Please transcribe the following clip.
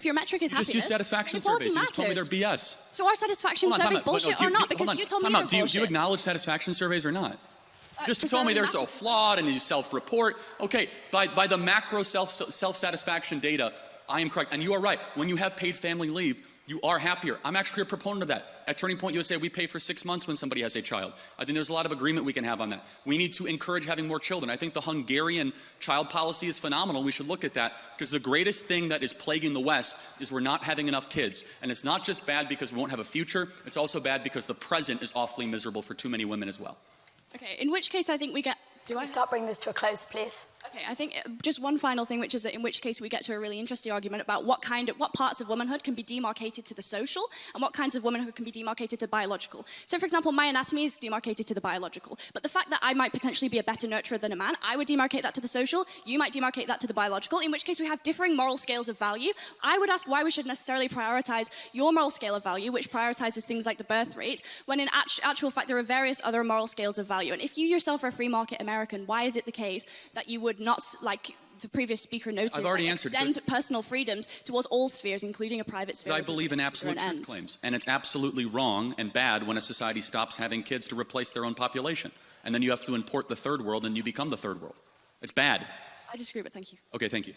If your metric is happiness, just use satisfaction surveys. You just told me they're BS. So are satisfaction surveys bullshit or not? Because you told me they're bullshit. Do you acknowledge satisfaction surveys or not? Just tell me they're so flawed and you self-report. Okay, by the macro self-satisfaction data, I am correct. And you are right. When you have paid family leave, you are happier. I'm actually a proponent of that. At Turning Point USA, we pay for 6 months when somebody has a child. I think there's a lot of agreement we can have on that. We need to encourage having more children. I think the Hungarian child policy is phenomenal. We should look at that because the greatest thing that is plaguing the West is we're not having enough kids. And it's not just bad because we won't have a future. It's also bad because the present is awfully miserable for too many women as well. Okay, in which case I think we get... Start bringing this to a close, please. Okay, I think just one final thing, which is that in which case we get to a really interesting argument about what parts of womanhood can be demarcated to the social and what kinds of womanhood can be demarcated to the biological. So, for example, my anatomy is demarcated to the biological, but the fact that I might potentially be a better nurturer than a man, I would demarcate that to the social, you might demarcate that to the biological, in which case we have differing moral scales of value. I would ask why we should necessarily prioritize your moral scale of value, which prioritizes things like the birth rate, when in actual fact there are various other moral scales of value. And if you yourself are a free market American, why is it the case that you would not, like the previous speaker noted, I've already answered extend personal freedoms towards all spheres, including a private sphere? I believe in absolute truth claims, and it's absolutely wrong and bad when a society stops having kids to replace their own population. And then you have to import the third world and you become the third world. It's bad. I disagree, but thank you. Okay, thank you.